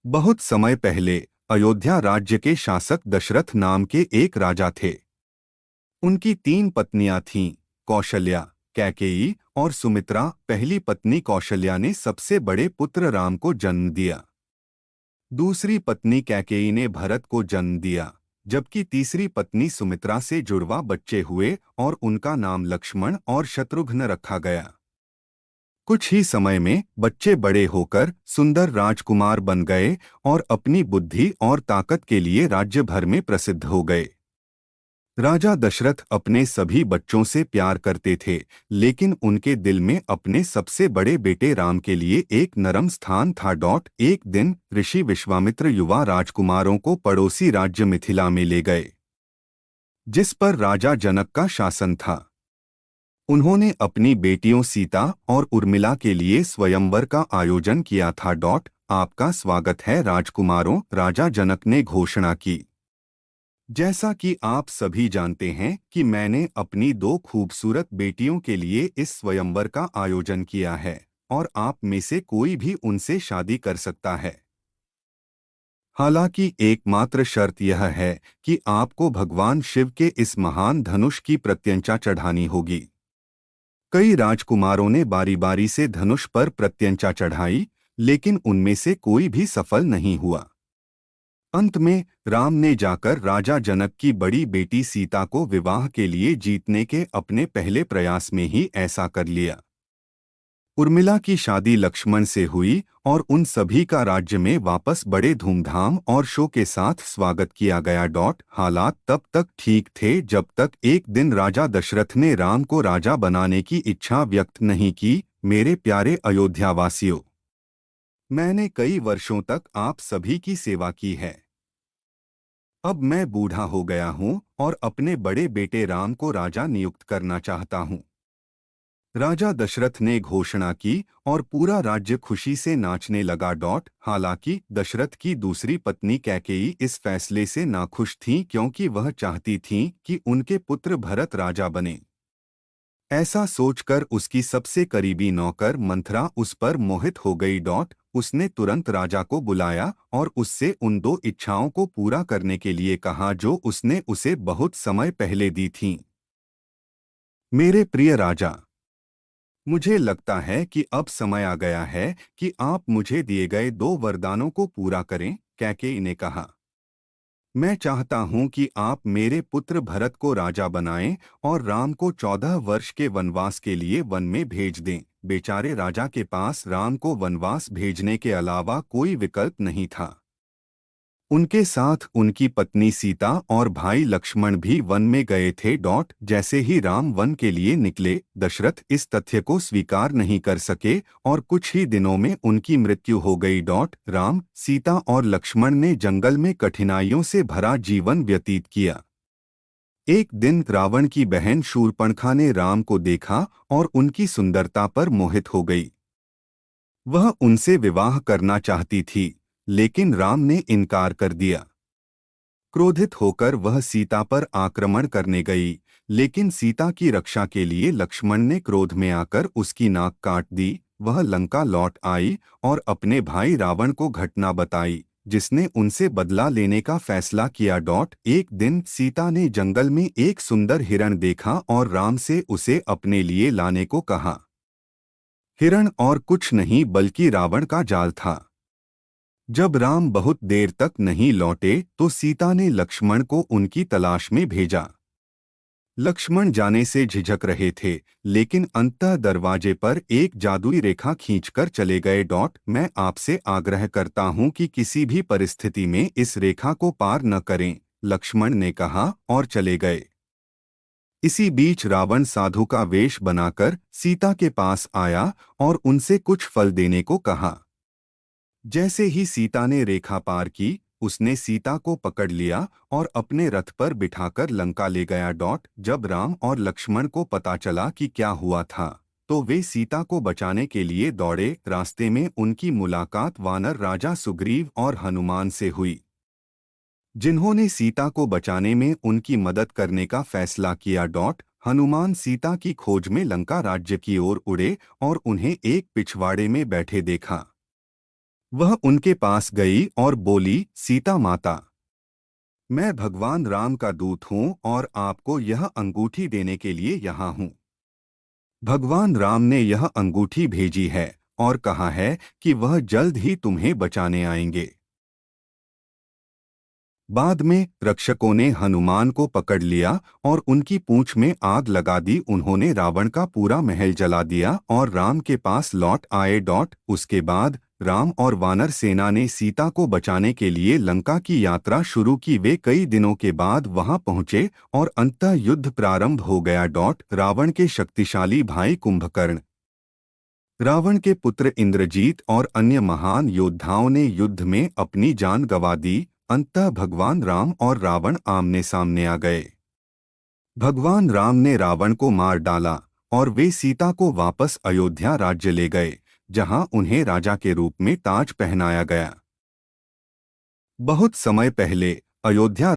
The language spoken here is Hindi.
बहुत समय पहले अयोध्या राज्य के शासक दशरथ नाम के एक राजा थे। उनकी तीन पत्नियां थीं, कौशल्या, कैकेयी और सुमित्रा। पहली पत्नी कौशल्या ने सबसे बड़े पुत्र राम को जन्म दिया। दूसरी पत्नी कैकेयी ने भरत को जन्म दिया, जबकि तीसरी पत्नी सुमित्रा से जुड़वा बच्चे हुए और उनका नाम लक्ष्मण और शत्रुघ्न रखा गया। कुछ ही समय में बच्चे बड़े होकर सुंदर राजकुमार बन गए और अपनी बुद्धि और ताकत के लिए राज्य भर में प्रसिद्ध हो गए। राजा दशरथ अपने सभी बच्चों से प्यार करते थे, लेकिन उनके दिल में अपने सबसे बड़े बेटे राम के लिए एक नरम स्थान था। एक दिन ऋषि विश्वामित्र युवा राजकुमारों को पड़ोसी राज्य मिथिला में ले गए, जिस पर राजा जनक का शासन था। उन्होंने अपनी बेटियों सीता और उर्मिला के लिए स्वयंवर का आयोजन किया था। आपका स्वागत है राजकुमारों, राजा जनक ने घोषणा की। जैसा कि आप सभी जानते हैं कि मैंने अपनी दो खूबसूरत बेटियों के लिए इस स्वयंवर का आयोजन किया है और आप में से कोई भी उनसे शादी कर सकता है। हालांकि एकमात्र शर्त यह है कि आपको भगवान शिव के इस महान धनुष की प्रत्यंचा चढ़ानी होगी। कई राजकुमारों ने बारी बारी से धनुष पर प्रत्यंचा चढ़ाई, लेकिन उनमें से कोई भी सफल नहीं हुआ। अंत में राम ने जाकर राजा जनक की बड़ी बेटी सीता को विवाह के लिए जीतने के अपने पहले प्रयास में ही ऐसा कर लिया। उर्मिला की शादी लक्ष्मण से हुई और उन सभी का राज्य में वापस बड़े धूमधाम और शो के साथ स्वागत किया गया। हालात तब तक ठीक थे जब तक एक दिन राजा दशरथ ने राम को राजा बनाने की इच्छा व्यक्त नहीं की। मेरे प्यारे अयोध्यावासियों, मैंने कई वर्षों तक आप सभी की सेवा की है। अब मैं बूढ़ा हो गया हूँ और अपने बड़े बेटे राम को राजा नियुक्त करना चाहता हूँ। राजा दशरथ ने घोषणा की और पूरा राज्य खुशी से नाचने लगा। हालांकि दशरथ की दूसरी पत्नी कैकेयी इस फैसले से नाखुश थीं, क्योंकि वह चाहती थीं कि उनके पुत्र भरत राजा बने। ऐसा सोचकर उसकी सबसे करीबी नौकर मंथरा उस पर मोहित हो गई। उसने तुरंत राजा को बुलाया और उससे उन दो इच्छाओं को पूरा करने के लिए कहा जो उसने उसे बहुत समय पहले दी थीं। मेरे प्रिय राजा, मुझे लगता है कि अब समय आ गया है कि आप मुझे दिए गए दो वरदानों को पूरा करें, कैकेयी ने कहा। मैं चाहता हूं कि आप मेरे पुत्र भरत को राजा बनाएं और राम को 14 वर्ष के वनवास के लिए वन में भेज दें। बेचारे राजा के पास राम को वनवास भेजने के अलावा कोई विकल्प नहीं था। उनके साथ उनकी पत्नी सीता और भाई लक्ष्मण भी वन में गए थे। जैसे ही राम वन के लिए निकले, दशरथ इस तथ्य को स्वीकार नहीं कर सके और कुछ ही दिनों में उनकी मृत्यु हो गई। राम, सीता और लक्ष्मण ने जंगल में कठिनाइयों से भरा जीवन व्यतीत किया। एक दिन रावण की बहन शूर्पणखा ने राम को देखा और उनकी सुंदरता पर मोहित हो गई। वह उनसे विवाह करना चाहती थी, लेकिन राम ने इनकार कर दिया। क्रोधित होकर वह सीता पर आक्रमण करने गई, लेकिन सीता की रक्षा के लिए लक्ष्मण ने क्रोध में आकर उसकी नाक काट दी। वह लंका लौट आई और अपने भाई रावण को घटना बताई, जिसने उनसे बदला लेने का फैसला किया। एक दिन सीता ने जंगल में एक सुंदर हिरण देखा और राम से उसे अपने लिए लाने को कहा। हिरण और कुछ नहीं बल्कि रावण का जाल था। जब राम बहुत देर तक नहीं लौटे तो सीता ने लक्ष्मण को उनकी तलाश में भेजा। लक्ष्मण जाने से झिझक रहे थे, लेकिन अंततः दरवाजे पर एक जादुई रेखा खींचकर चले गए। मैं आपसे आग्रह करता हूं कि किसी भी परिस्थिति में इस रेखा को पार न करें, लक्ष्मण ने कहा और चले गए। इसी बीच रावण साधु का वेश बनाकर सीता के पास आया और उनसे कुछ फल देने को कहा। जैसे ही सीता ने रेखा पार की, उसने सीता को पकड़ लिया और अपने रथ पर बिठाकर लंका ले गया। जब राम और लक्ष्मण को पता चला कि क्या हुआ था, तो वे सीता को बचाने के लिए दौड़े। रास्ते में उनकी मुलाकात वानर राजा सुग्रीव और हनुमान से हुई, जिन्होंने सीता को बचाने में उनकी मदद करने का फैसला किया। हनुमान सीता की खोज में लंका राज्य की ओर उड़े और उन्हें एक पिछवाड़े में बैठे देखा। वह उनके पास गई और बोली, सीता माता, मैं भगवान राम का दूत हूँ और आपको यह अंगूठी देने के लिए यहाँ हूँ। भगवान राम ने यह अंगूठी भेजी है और कहा है कि वह जल्द ही तुम्हें बचाने आएंगे। बाद में रक्षकों ने हनुमान को पकड़ लिया और उनकी पूंछ में आग लगा दी। उन्होंने रावण का पूरा महल जला दिया और राम के पास लौट आए। उसके बाद राम और वानर सेना ने सीता को बचाने के लिए लंका की यात्रा शुरू की। वे कई दिनों के बाद वहां पहुंचे और अंततः युद्ध प्रारंभ हो गया। रावण के शक्तिशाली भाई कुंभकर्ण, रावण के पुत्र इंद्रजीत और अन्य महान योद्धाओं ने युद्ध में अपनी जान गंवा दी। अंततः भगवान राम और रावण आमने सामने आ गए। भगवान राम ने रावण को मार डाला और वे सीता को वापस अयोध्या राज्य ले गए, जहां उन्हें राजा के रूप में ताज पहनाया गया। बहुत समय पहले अयोध्या